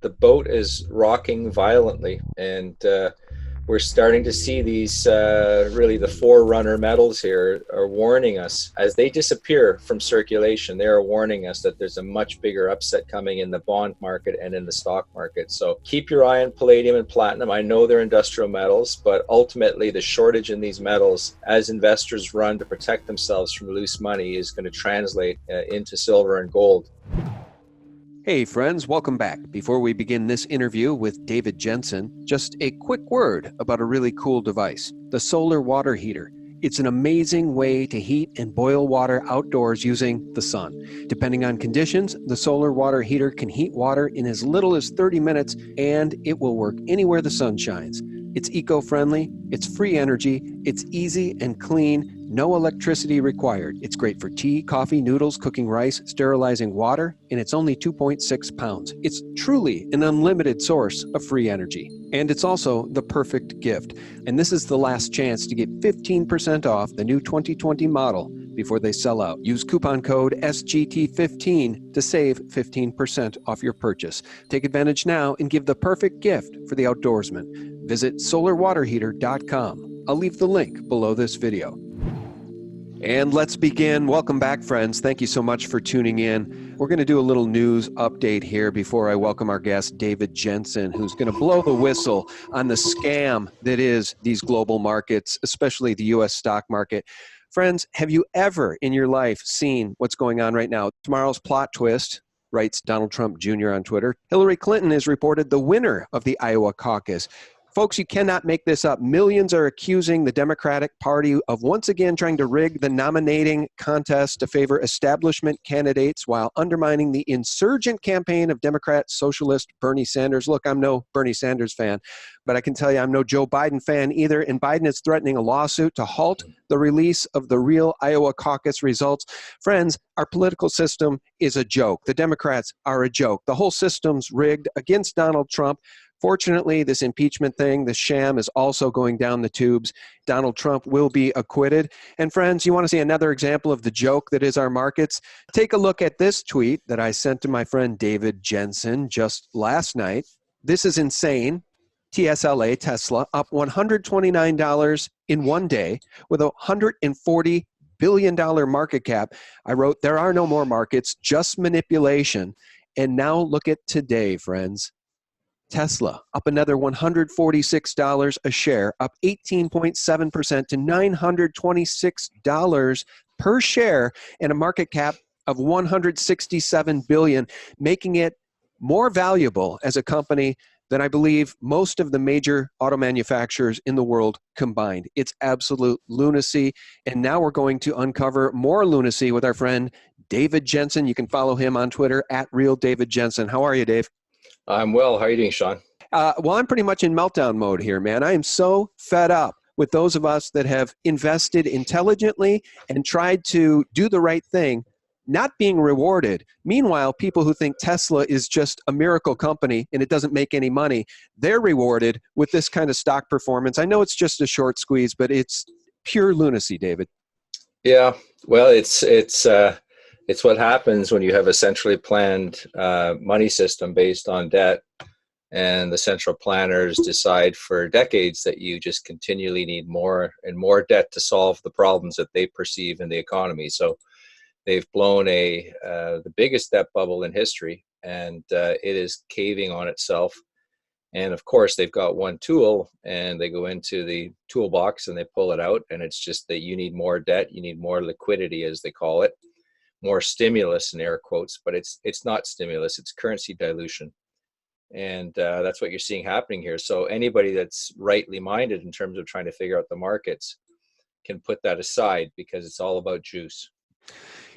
the boat is rocking violently, and we're starting to see these really the forerunner metals here are warning us as they disappear from circulation. They are warning us that there's a much bigger upset coming in the bond market and in the stock market. So keep your eye on palladium and platinum. I know they're industrial metals, but ultimately the shortage in these metals as investors run to protect themselves from loose money is going to translate into silver and gold. Hey friends, welcome back. Before we begin this interview with David Jensen, just a quick word about a really cool device, the solar water heater. It's an amazing way to heat and boil water outdoors using the sun. Depending on conditions, the solar water heater can heat water in as little as 30 minutes, and it will work anywhere the sun shines. It's eco-friendly, it's free energy, it's easy and clean, no electricity required. It's great for tea, coffee, noodles, cooking rice, sterilizing water, and it's only 2.6 pounds. It's truly an unlimited source of free energy. And it's also the perfect gift. And this is the last chance to get 15% off the new 2020 model before they sell out. Use coupon code SGT15 to save 15% off your purchase. Take advantage now and give the perfect gift for the outdoorsman. Visit solarwaterheater.com. I'll leave the link below this video. And let's begin. Welcome back, friends. Thank you so much for tuning in. We're going to do a little news update here before I welcome our guest, David Jensen, who's going to blow the whistle on the scam that is these global markets, especially the U.S. stock market. Friends, have you ever in your life seen what's going on right now? Tomorrow's plot twist, writes Donald Trump Jr. on Twitter. Hillary Clinton is reported the winner of the Iowa caucus. Folks, you cannot make this up. Millions are accusing the Democratic Party of once again trying to rig the nominating contest to favor establishment candidates while undermining the insurgent campaign of Democrat socialist Bernie Sanders. Look, I'm no Bernie Sanders fan, but I can tell you I'm no Joe Biden fan either, and Biden is threatening a lawsuit to halt the release of the real Iowa caucus results. Friends, our political system is a joke. The Democrats are a joke. The whole system's rigged against Donald Trump. Fortunately, this impeachment thing, the sham, is also going down the tubes. Donald Trump will be acquitted. And friends, you want to see another example of the joke that is our markets? Take a look at this tweet that I sent to my friend David Jensen just last night. This is insane. TSLA, Tesla, up $129 in one day with a $140 billion market cap. I wrote, there are no more markets, just manipulation. And now look at today, friends. Tesla up another $146 a share, up 18.7% to $926 per share, and a market cap of $167 billion, making it more valuable as a company than I believe most of the major auto manufacturers in the world combined. It's absolute lunacy. And now we're going to uncover more lunacy with our friend David Jensen. You can follow him on Twitter at @RealDavidJensen. How are you, Dave? I'm well. How are you doing, Sean? Well, I'm pretty much in meltdown mode here, man. I am so fed up with those of us that have invested intelligently and tried to do the right thing, not being rewarded. Meanwhile, people who think Tesla is just a miracle company and it doesn't make any money, they're rewarded with this kind of stock performance. I know it's just a short squeeze, but it's pure lunacy, David. Yeah, well, it's what happens when you have a centrally planned money system based on debt, and the central planners decide for decades that you just continually need more and more debt to solve the problems that they perceive in the economy. So they've blown the biggest debt bubble in history, and it is caving on itself. And of course, they've got one tool, and they go into the toolbox and they pull it out, and it's just that you need more debt, you need more liquidity, as they call it. More stimulus in air quotes, but it's not stimulus, it's currency dilution. And that's what you're seeing happening here. So anybody that's rightly minded in terms of trying to figure out the markets can put that aside, because it's all about juice.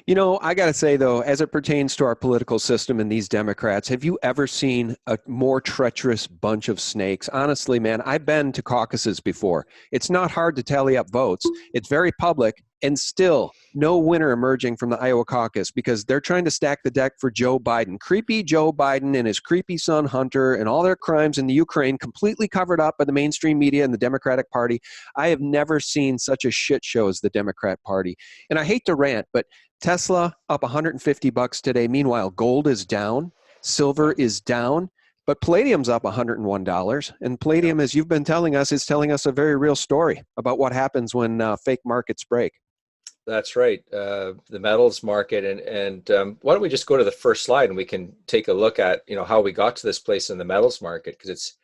You know, I got to say, though, as it pertains to our political system and these Democrats, have you ever seen a more treacherous bunch of snakes? Honestly, man, I've been to caucuses before. It's not hard to tally up votes. It's very public, and still no winner emerging from the Iowa caucus because they're trying to stack the deck for Joe Biden. Creepy Joe Biden and his creepy son Hunter and all their crimes in the Ukraine completely covered up by the mainstream media and the Democratic Party. I have never seen such a shit show as the Democrat Party. And I hate to rant, but Tesla up $150 today. Meanwhile, gold is down, silver is down. But Palladium's up $101. And Palladium, as you've been telling us, is telling us a very real story about what happens when fake markets break. That's right. The metals market, and why don't we just go to the first slide and we can take a look at how we got to this place in the metals market, because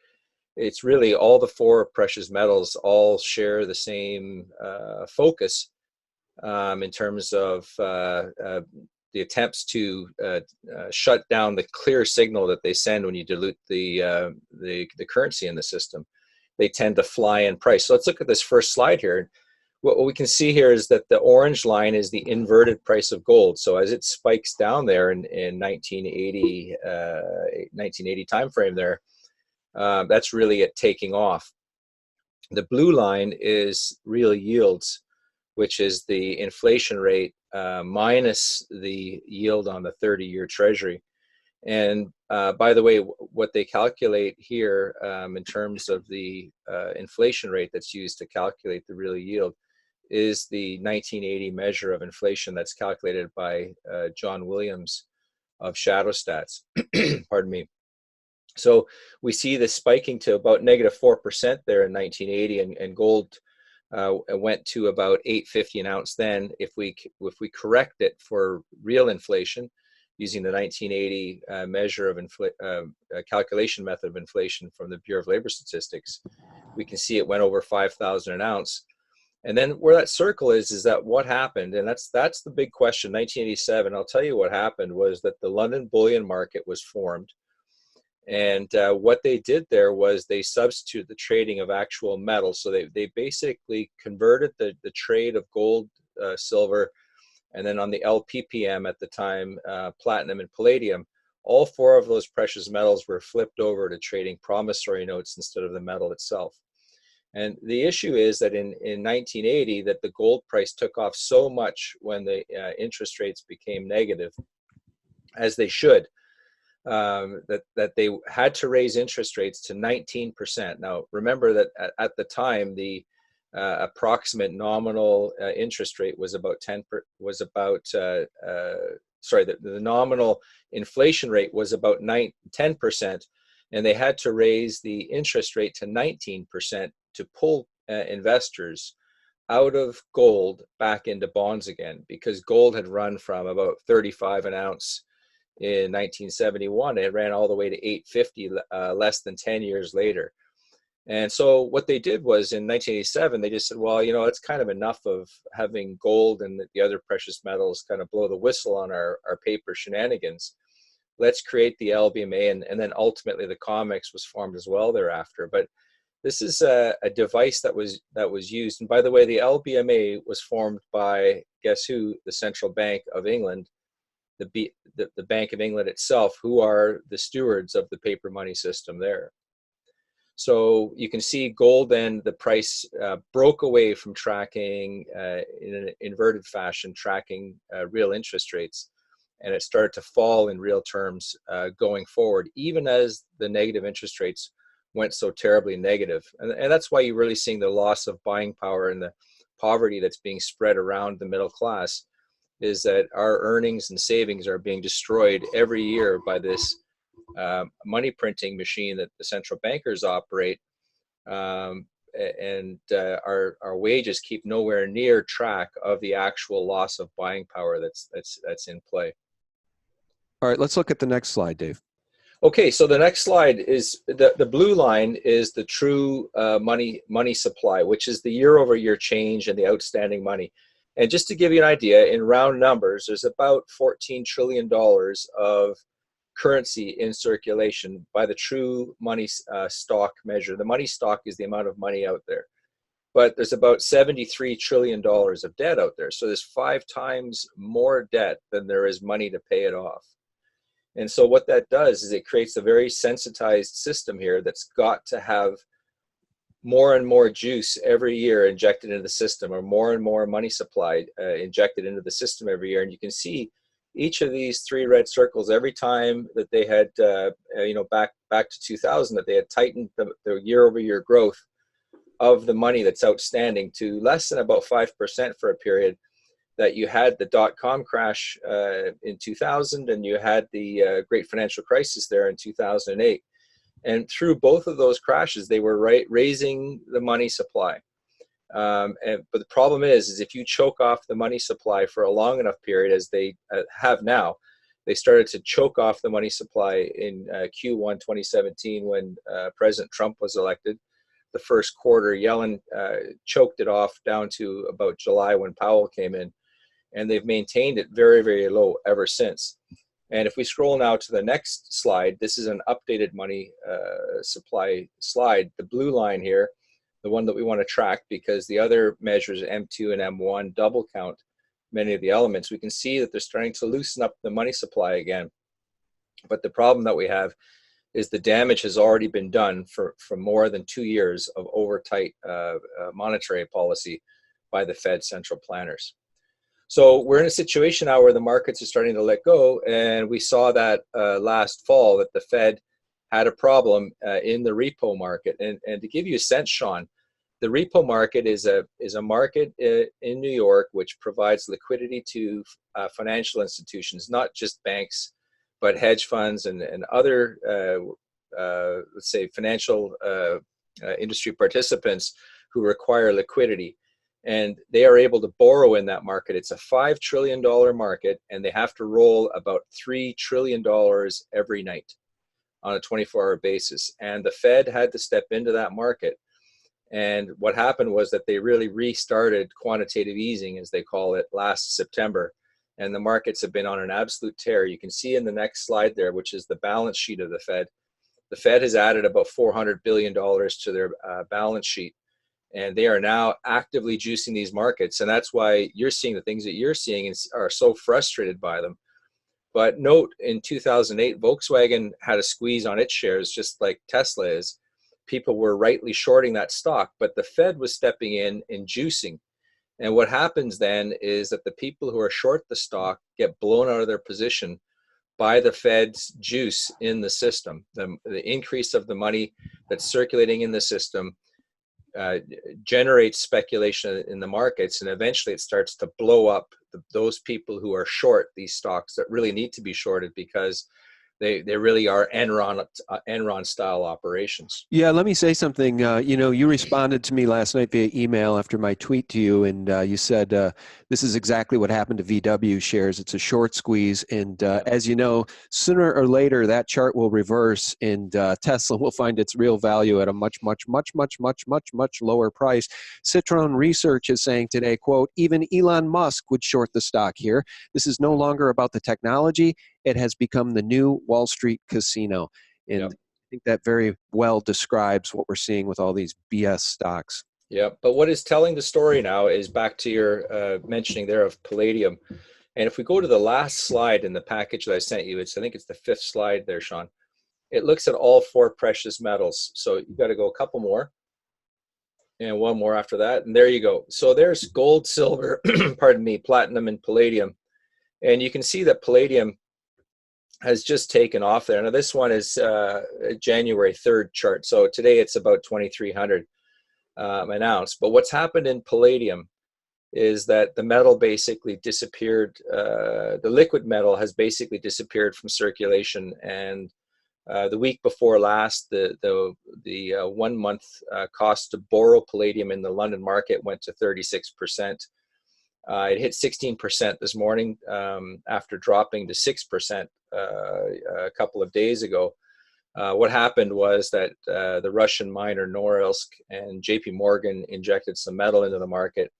it's really all the four precious metals all share the same focus in terms of the attempts to shut down the clear signal that they send when you dilute the currency in the system. They tend to fly in price. So let's look at this first slide here. What we can see here is that the orange line is the inverted price of gold. So as it spikes down there in 1980 timeframe there, that's really it taking off. The blue line is real yields, which is the inflation rate minus the yield on the 30-year treasury. And by the way, what they calculate here in terms of the inflation rate that's used to calculate the real yield is the 1980 measure of inflation that's calculated by John Williams of Shadowstats. Pardon me. So we see this spiking to about -4% there in 1980, and gold went to about $8.50 an ounce then. If we correct it for real inflation using the 1980 measure of calculation method of inflation from the Bureau of Labor Statistics, we can see it went over 5,000 an ounce. And then where that circle is that what happened? And that's the big question. 1987, I'll tell you what happened was that the London bullion market was formed. And what they did there was they substituted the trading of actual metals. So they basically converted the trade of gold, silver, and then on the LPPM at the time, platinum and palladium, all four of those precious metals were flipped over to trading promissory notes instead of the metal itself. And the issue is that in 1980, that the gold price took off so much when the interest rates became negative, as they should, that they had to raise interest rates to 19%. Now, remember that at the time, the approximate nominal interest rate was about the nominal inflation rate was about 10%, and they had to raise the interest rate to 19% to pull investors out of gold back into bonds again, because gold had run from about 35 an ounce in 1971. It ran all the way to 850 less than 10 years later. And so what they did was in 1987, they just said, well, it's kind of enough of having gold and the other precious metals kind of blow the whistle on our paper shenanigans. Let's create the LBMA, and then ultimately the COMEX was formed as well thereafter. But this is a device that was used. And by the way, the LBMA was formed by, guess who? The Central Bank of England, the Bank of England itself, who are the stewards of the paper money system there. So you can see gold then, the price broke away from tracking in an inverted fashion, tracking real interest rates. And it started to fall in real terms going forward, even as the negative interest rates went so terribly negative. And that's why you're really seeing the loss of buying power and the poverty that's being spread around the middle class, is that our earnings and savings are being destroyed every year by this money printing machine that the central bankers operate. And our wages keep nowhere near track of the actual loss of buying power that's in play. All right, let's look at the next slide, Dave. Okay, so the next slide is the blue line is the true money supply, which is the year-over-year change in the outstanding money. And just to give you an idea, in round numbers, there's about $14 trillion of currency in circulation by the true money stock measure. The money stock is the amount of money out there. But there's about $73 trillion of debt out there. So there's 5 times more debt than there is money to pay it off. And so what that does is it creates a very sensitized system here that's got to have more and more juice every year injected into the system, or more and more money supply injected into the system every year. And you can see each of these 3 red circles, every time that they had, back to 2000, that they had tightened the year-over-year growth of the money that's outstanding to less than about 5% for a period, that you had the dot-com crash in 2000, and you had the great financial crisis there in 2008. And through both of those crashes, they were raising the money supply. But the problem is if you choke off the money supply for a long enough period, as they have now, they started to choke off the money supply in Q1 2017 when President Trump was elected. The first quarter, Yellen choked it off down to about July when Powell came in, and they've maintained it very, very low ever since. And if we scroll now to the next slide, this is an updated money supply slide. The blue line here, the one that we want to track, because the other measures, M2 and M1, double count many of the elements, we can see that they're starting to loosen up the money supply again. But the problem that we have is the damage has already been done for more than 2 years of over-tight monetary policy by the Fed central planners. So we're in a situation now where the markets are starting to let go, and we saw that last fall that the Fed had a problem in the repo market. And to give you a sense, Sean, the repo market is a market in New York which provides liquidity to financial institutions, not just banks, but hedge funds and other, let's say, financial industry participants who require liquidity. And they are able to borrow in that market. It's a $5 trillion market, and they have to roll about $3 trillion every night on a 24-hour basis. And the Fed had to step into that market. And what happened was that they really restarted quantitative easing, as they call it, last September. And the markets have been on an absolute tear. You can see in the next slide there, which is the balance sheet of the Fed. The Fed has added about $400 billion to their balance sheet. And they are now actively juicing these markets. And that's why you're seeing the things that you're seeing and are so frustrated by them. But note, in 2008, Volkswagen had a squeeze on its shares, just like Tesla is. People were rightly shorting that stock, but the Fed was stepping in and juicing. And what happens then is that the people who are short the stock get blown out of their position by the Fed's juice in the system. The increase of the money that's circulating in the system generates speculation in the markets, and eventually it starts to blow up those people who are short these stocks that really need to be shorted, because they really are Enron style operations. Yeah, let me say something. You responded to me last night via email after my tweet to you, and you said this is exactly what happened to VW shares. It's a short squeeze, and as you know, sooner or later that chart will reverse, and Tesla will find its real value at a much lower price. Citron Research is saying today, quote, even Elon Musk would short the stock here. This is no longer about the technology. It has become the new Wall Street casino. And Yep. I think that very well describes what we're seeing with all these BS stocks. Yeah, but what is telling the story now is back to your mentioning there of Palladium. And if we go to the last slide in the package that I sent you, I think it's the 5th slide there, Sean. It looks at all 4 precious metals. So you got to go a couple more and one more after that. And there you go. So there's gold, silver, pardon me, platinum, and palladium. And you can see that palladium has just taken off there. Now this one is January 3rd chart. So today it's about 2,300 an ounce. But what's happened in palladium is that the metal basically disappeared. The liquid metal has basically disappeared from circulation. And the week before last, the 1 month cost to borrow palladium in the London market went to 36%. It hit 16% this morning after dropping to 6% a couple of days ago. What happened was that the Russian miner Norilsk and JP Morgan injected some metal into the market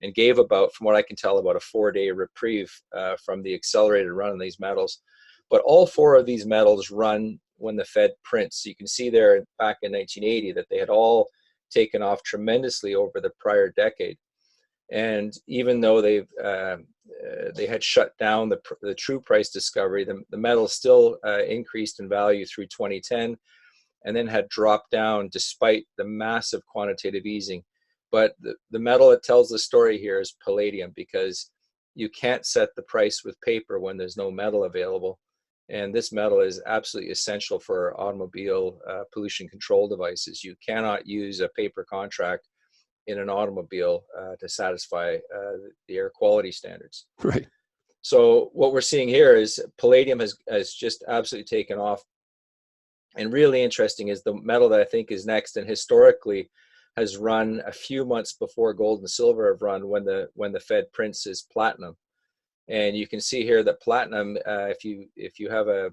and gave about, from what I can tell, about a 4-day reprieve from the accelerated run on these metals. But all 4 of these metals run when the Fed prints. So you can see there back in 1980 that they had all taken off tremendously over the prior decade. And even though they had shut down the true price discovery, the metal still increased in value through 2010, and then had dropped down despite the massive quantitative easing. But the metal that tells the story here is palladium, because you can't set the price with paper when there's no metal available. And this metal is absolutely essential for automobile pollution control devices. You cannot use a paper contract in an automobile to satisfy the air quality standards. Right. So what we're seeing here is palladium has just absolutely taken off. And really interesting is the metal that I think is next, and historically has run a few months before gold and silver have run when the Fed prints, is platinum. And you can see here that platinum, if you have a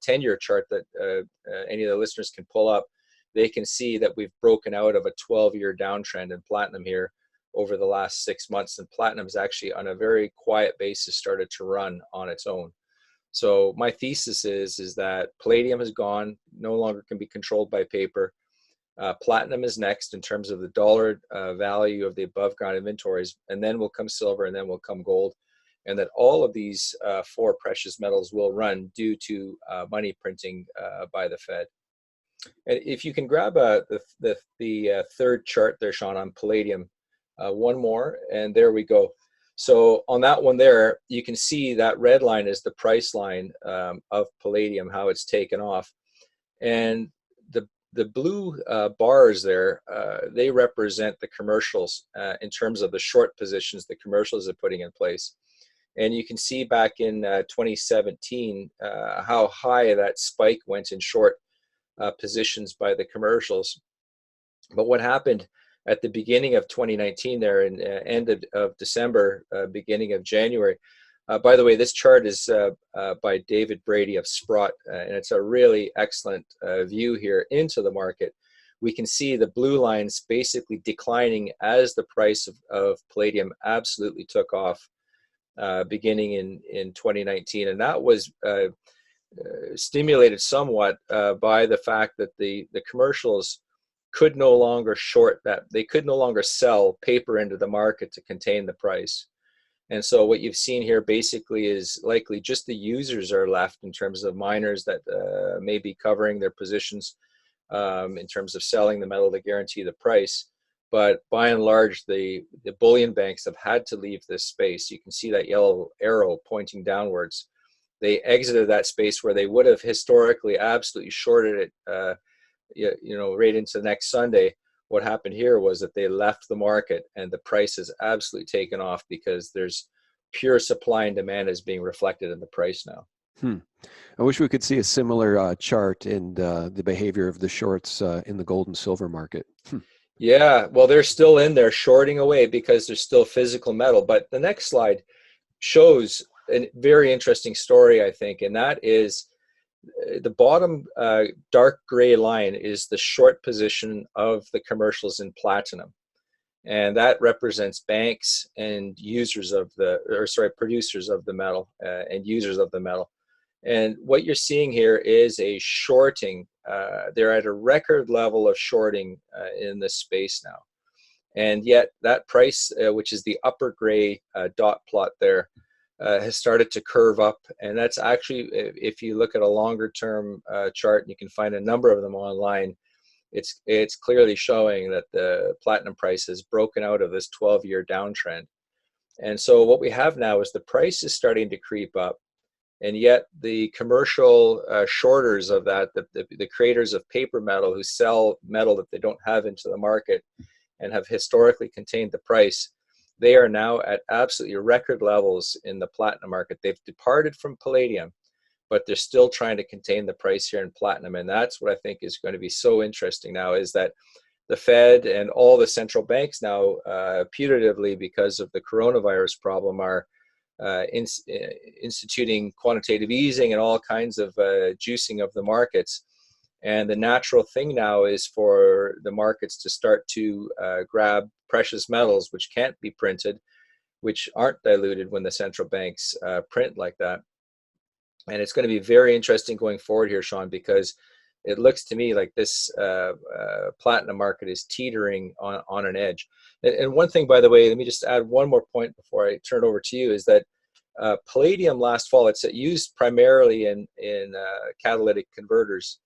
10-year chart that any of the listeners can pull up, they can see that we've broken out of a 12-year downtrend in platinum here over the last 6 months. And platinum is actually on a very quiet basis started to run on its own. So my thesis is that palladium is gone, no longer can be controlled by paper. Platinum is next in terms of the dollar value of the above ground inventories, and then will come silver, and then will come gold, and that all of these four precious metals will run due to money printing by the Fed. And if you can grab the third chart there, Sean, on palladium, one more, and there we go. So on that one there, you can see that red line is the price line of palladium, how it's taken off. And the blue bars there, they represent the commercials in terms of the short positions the commercials are putting in place. And you can see back in 2017 how high that spike went in short positions by the commercials. But what happened at the beginning of 2019 there, and end of December, beginning of January. By the way, this chart is by David Brady of Sprott, and it's a really excellent view here into the market. We can see the blue lines basically declining as the price of palladium absolutely took off beginning in 2019. And that was stimulated somewhat by the fact that the commercials could no longer short that. They could no longer sell paper into the market to contain the price. And so what you've seen here basically is likely just the users are left in terms of miners that may be covering their positions in terms of selling the metal to guarantee the price. But by and large, the bullion banks have had to leave this space. You can see that yellow arrow pointing downwards. They exited that space where they would have historically absolutely shorted it, right into next Sunday. What happened here was that they left the market, and the price has absolutely taken off because there's pure supply and demand is being reflected in the price now. I wish we could see a similar chart in the behavior of the shorts in the gold and silver market. Yeah, well, they're still in there shorting away because there's still physical metal. But the next slide shows a very interesting story, I think, and that is the bottom dark gray line is the short position of the commercials in platinum. And that represents banks and users of producers of the metal and users of the metal. And what you're seeing here is a shorting. They're at a record level of shorting in this space now. And yet that price, which is the upper gray dot plot there, has started to curve up. And that's actually, if you look at a longer term chart, and you can find a number of them online, it's clearly showing that the platinum price has broken out of this 12-year downtrend. And so what we have now is the price is starting to creep up. And yet the commercial shorters of that, the creators of paper metal who sell metal that they don't have into the market and have historically contained the price, they are now at absolutely record levels in the platinum market. They've departed from palladium, but they're still trying to contain the price here in platinum. And that's what I think is going to be so interesting now, is that the Fed and all the central banks now, putatively because of the coronavirus problem, are instituting quantitative easing and all kinds of juicing of the markets. And the natural thing now is for the markets to start to grab precious metals, which can't be printed, which aren't diluted when the central banks print like that. And it's going to be very interesting going forward here, Sean, because it looks to me like this platinum market is teetering on an edge. And one thing, by the way, let me just add one more point before I turn it over to you, is that palladium last fall, it's used primarily in catalytic converters.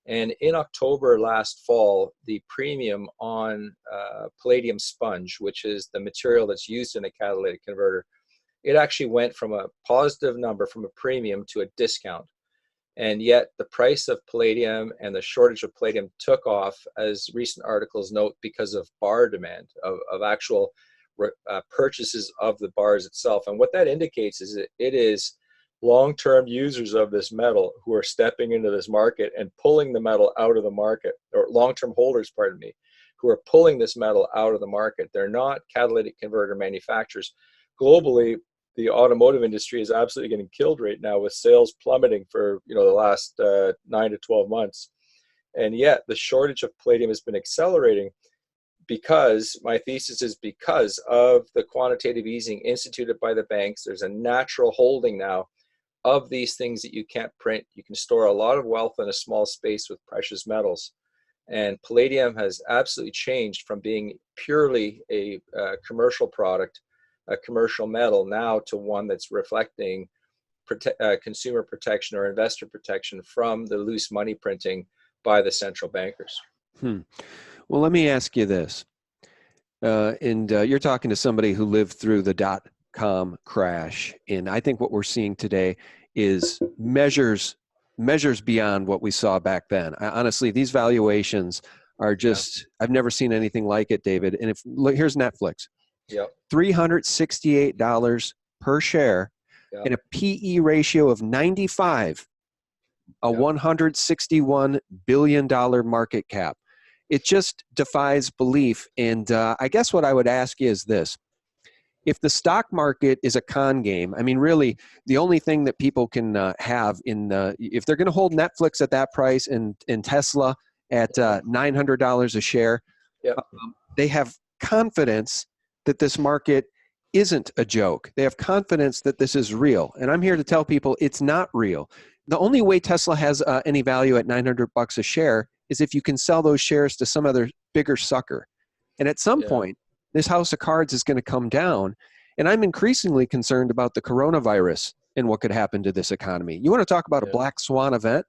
And in October last fall, the premium on palladium sponge, which is the material that's used in a catalytic converter, it actually went from a positive number, from a premium, to a discount. And yet the price of palladium and the shortage of palladium took off, as recent articles note, because of bar demand, of actual purchases of the bars itself. And what that indicates is that it is long-term users of this metal who are stepping into this market and pulling the metal out of the market, or long-term holders, pardon me, who are pulling this metal out of the market. They're not catalytic converter manufacturers. Globally, the automotive industry is absolutely getting killed right now with sales plummeting for the last 9 to 12 months. And yet the shortage of palladium has been accelerating because, my thesis is, because of the quantitative easing instituted by the banks. There's a natural holding now of these things that you can't print. You can store a lot of wealth in a small space with precious metals. And palladium has absolutely changed from being purely a commercial product, a commercial metal, now to one that's reflecting consumer protection or investor protection from the loose money printing by the central bankers. Well, let me ask you this. And you're talking to somebody who lived through the dot-com crash. And I think what we're seeing today is measures beyond what we saw back then. Honestly, these valuations are just, I've never seen anything like it, David. And here's Netflix. Yep. $368 per share, and a PE ratio of 95, a $161 billion market cap. It just defies belief. And I guess what I would ask you is this. If the stock market is a con game, I mean, really, the only thing that people can have if they're going to hold Netflix at that price and Tesla at $900 a share, they have confidence that this market isn't a joke. They have confidence that this is real. And I'm here to tell people it's not real. The only way Tesla has any value at $900 a share is if you can sell those shares to some other bigger sucker. And at some point, this house of cards is going to come down. And I'm increasingly concerned about the coronavirus and what could happen to this economy. You want to talk about a black swan event?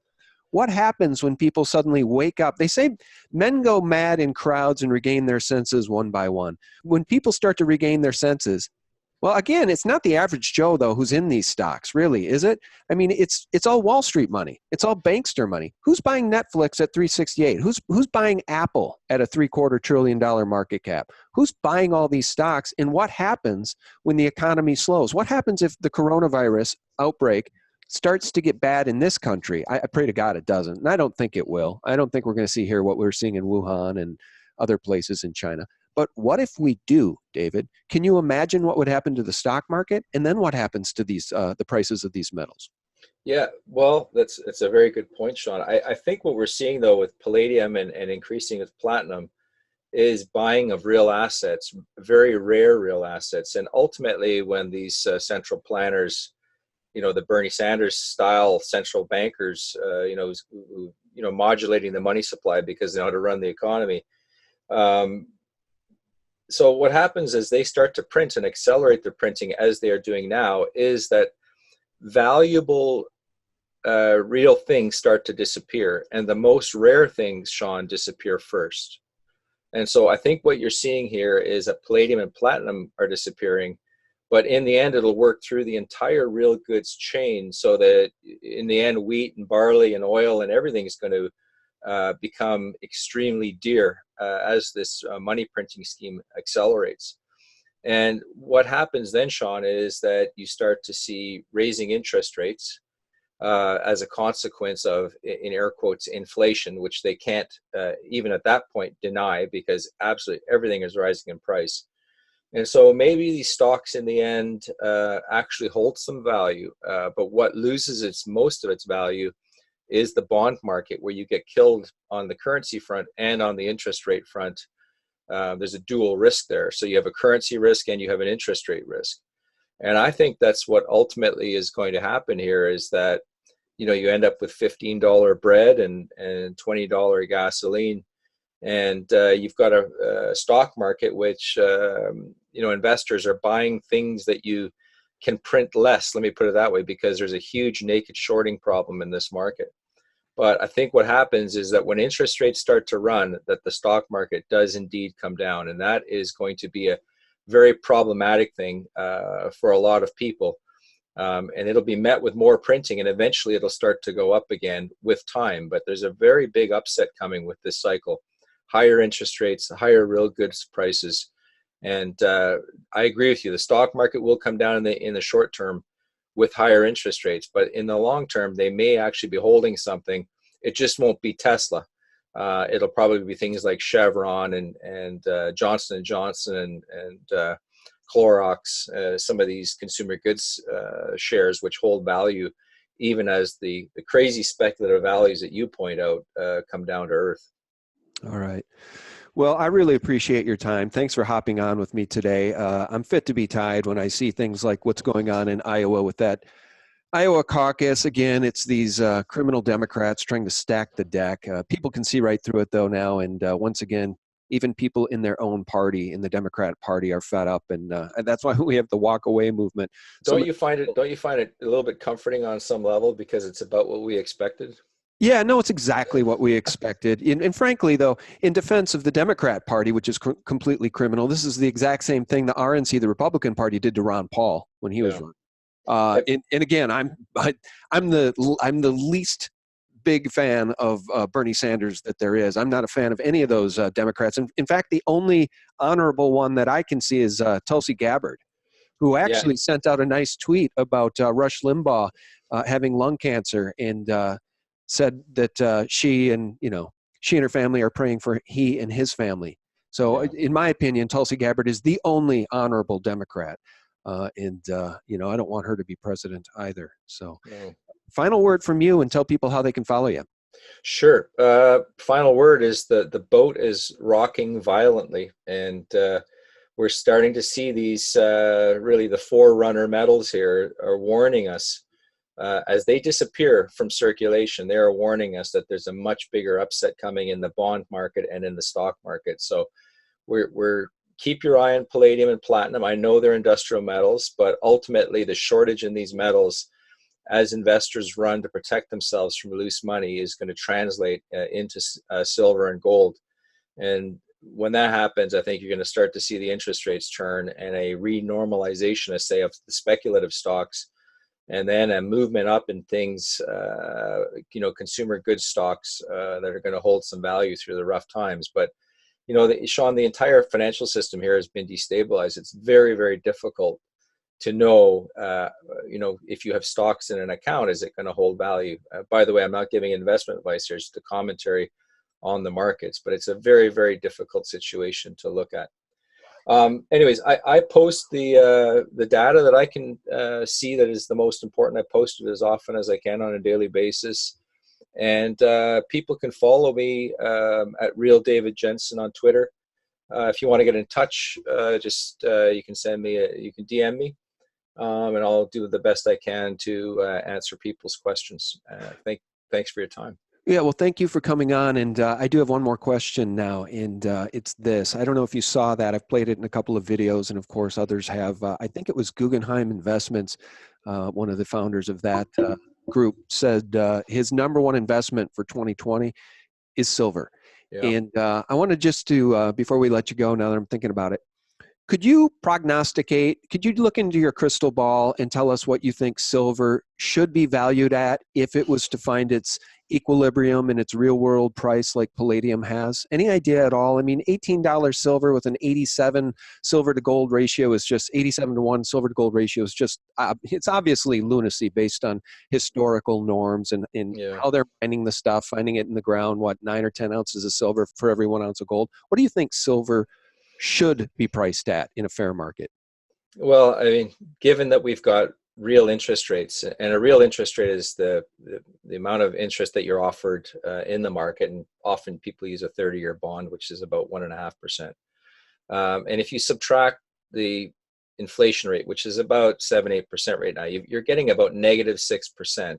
What happens when people suddenly wake up? They say men go mad in crowds and regain their senses one by one. When people start to regain their senses, well, again, it's not the average Joe, though, who's in these stocks, really, is it? I mean, it's all Wall Street money. It's all bankster money. Who's buying Netflix at 368? Who's buying Apple at a $750 billion market cap? Who's buying all these stocks? And what happens when the economy slows? What happens if the coronavirus outbreak starts to get bad in this country? I pray to God it doesn't, and I don't think it will. I don't think we're going to see here what we're seeing in Wuhan and other places in China. But what if we do, David? Can you imagine what would happen to the stock market? And then what happens to these the prices of these metals? Yeah, well, that's a very good point, Sean. I think what we're seeing, though, with palladium and increasing with platinum is buying of real assets, very rare real assets. And ultimately, when these central planners, the Bernie Sanders style central bankers, modulating the money supply because they know how to run the economy. So what happens is they start to print and accelerate their printing as they are doing now, is that valuable real things start to disappear, and the most rare things, Sean, disappear first. And so I think what you're seeing here is that palladium and platinum are disappearing, but in the end, it'll work through the entire real goods chain, so that in the end, wheat and barley and oil and everything is going to become extremely dear as this money printing scheme accelerates. And what happens then, Sean, is that you start to see raising interest rates as a consequence of, in air quotes, inflation, which they can't even at that point deny, because absolutely everything is rising in price. And so maybe these stocks in the end actually hold some value, but what loses most of its value is the bond market, where you get killed on the currency front and on the interest rate front. There's a dual risk there. So you have a currency risk and you have an interest rate risk. And I think that's what ultimately is going to happen here, is that, you end up with $15 bread and $20 gasoline. And you've got a stock market which, investors are buying things that you can print less, let me put it that way, because there's a huge naked shorting problem in this market. But I think what happens is that when interest rates start to run, that the stock market does indeed come down. And that is going to be a very problematic thing for a lot of people. And it'll be met with more printing, and eventually it'll start to go up again with time. But there's a very big upset coming with this cycle. Higher interest rates, higher real goods prices. And I agree with you. The stock market will come down in the short term, with higher interest rates. But in the long term, they may actually be holding something. It just won't be Tesla. It'll probably be things like Chevron and Johnson and Johnson and Clorox, some of these consumer goods shares, which hold value even as the crazy speculative values that you point out come down to earth. All right. Well, I really appreciate your time. Thanks for hopping on with me today. I'm fit to be tied when I see things like what's going on in Iowa with that Iowa caucus. Again, it's these criminal Democrats trying to stack the deck. People can see right through it, though, now. And once again, even people in their own party, in the Democratic Party, are fed up, and that's why we have the walk away movement. Don't you find it a little bit comforting on some level because it's about what we expected? Yeah, no, it's exactly what we expected. And frankly, though, in defense of the Democrat Party, which is completely criminal, this is the exact same thing the RNC, the Republican Party, did to Ron Paul when he was running. And again, I'm the least big fan of Bernie Sanders that there is. I'm not a fan of any of those Democrats. In fact, the only honorable one that I can see is Tulsi Gabbard, who actually sent out a nice tweet about Rush Limbaugh having lung cancer, and said that she and her family are praying for he and his family. So in my opinion, Tulsi Gabbard is the only honorable Democrat. And I don't want her to be president either. So final word from you, and tell people how they can follow you. Sure. Final word is the boat is rocking violently, and we're starting to see these really the forerunner metals here are warning us. As they disappear from circulation, they are warning us that there's a much bigger upset coming in the bond market and in the stock market. So we're keep your eye on palladium and platinum. I know they're industrial metals, but ultimately the shortage in these metals, as investors run to protect themselves from loose money, is going to translate into silver and gold. And when that happens, I think you're going to start to see the interest rates turn and a renormalization, I say, of the speculative stocks, and then a movement up in things, consumer goods stocks that are going to hold some value through the rough times. But, Sean, the entire financial system here has been destabilized. It's very, very difficult to know, if you have stocks in an account, is it going to hold value? By the way, I'm not giving investment advice here, just a commentary on the markets, but it's a very, very difficult situation to look at. Anyways, I post the data that I can see that is the most important. I post it as often as I can on a daily basis. And people can follow me at Real David Jensen on Twitter. If you want to get in touch, you can send me, you can DM me, and I'll do the best I can to answer people's questions. Thanks for your time. Yeah, well, thank you for coming on. And I do have one more question now, and it's this. I don't know if you saw that. I've played it in a couple of videos, and of course others have. I think it was Guggenheim Investments, one of the founders of that group, said his number one investment for 2020 is silver. Yeah. And I wanted just to, before we let you go, now that I'm thinking about it, could you prognosticate, could you look into your crystal ball and tell us what you think silver should be valued at if it was to find its equilibrium in its real world price like palladium has? Any idea at all? I mean, $18 silver with an 87 silver to gold ratio is just 87 to 1 silver to gold ratio is just, it's obviously lunacy based on historical norms and how they're mining the stuff, finding it in the ground, 9 or 10 ounces of silver for every 1 ounce of gold. What do you think silver should be priced at in a fair market? Well, I mean, given that we've got real interest rates, and a real interest rate is the amount of interest that you're offered in the market, and often people use a 30-year bond, which is about 1.5%. And if you subtract the inflation rate, which is about 7-8% right now, you're getting about -6%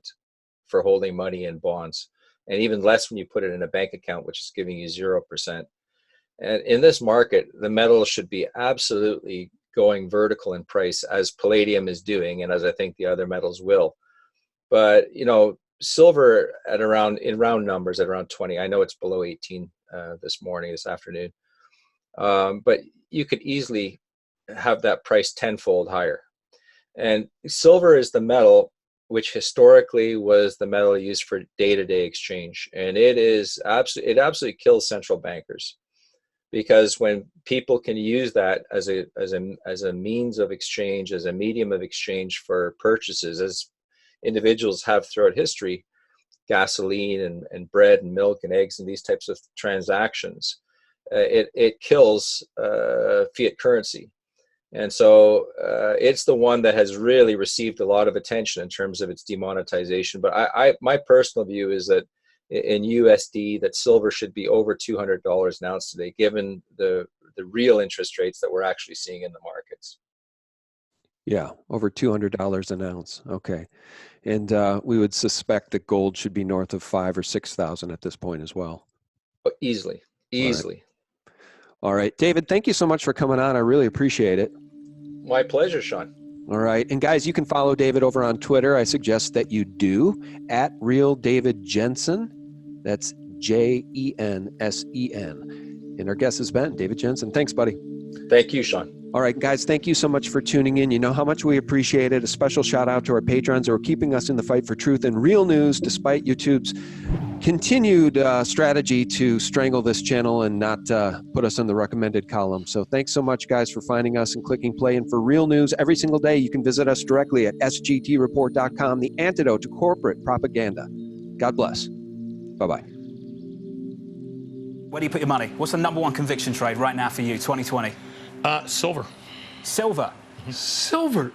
for holding money in bonds, and even less when you put it in a bank account, which is giving you 0%. And in this market, the metals should be absolutely going vertical in price, as palladium is doing, and as I think the other metals will. But silver at around, in round numbers, at around 20. I know it's below 18 this afternoon, but you could easily have that price tenfold higher. And silver is the metal which historically was the metal used for day-to-day exchange, and it absolutely kills central bankers. because when people can use that as a means of exchange, as a medium of exchange for purchases, as individuals have throughout history, gasoline and bread and milk and eggs and these types of transactions, it kills fiat currency. And so it's the one that has really received a lot of attention in terms of its demonetization. But my personal view is that in USD, that silver should be over $200 an ounce today, given the real interest rates that we're actually seeing in the markets. Yeah, over $200 an ounce. Okay. And we would suspect that gold should be north of 5,000 or 6,000 at this point as well. Easily. All right. David, thank you so much for coming on. I really appreciate it. My pleasure, Sean. All right. And guys, you can follow David over on Twitter. I suggest that you do, at Real David Jensen. That's Jensen. And our guest has been David Jensen. Thanks, buddy. Thank you, Sean. All right, guys, thank you so much for tuning in. You know how much we appreciate it. A special shout out to our patrons who are keeping us in the fight for truth and real news, despite YouTube's continued strategy to strangle this channel and not put us in the recommended column. So thanks so much, guys, for finding us and clicking play. And for real news every single day, you can visit us directly at sgtreport.com, the antidote to corporate propaganda. God bless. Bye-bye. Where do you put your money? What's the number one conviction trade right now for you, 2020? Silver. Silver. Silver.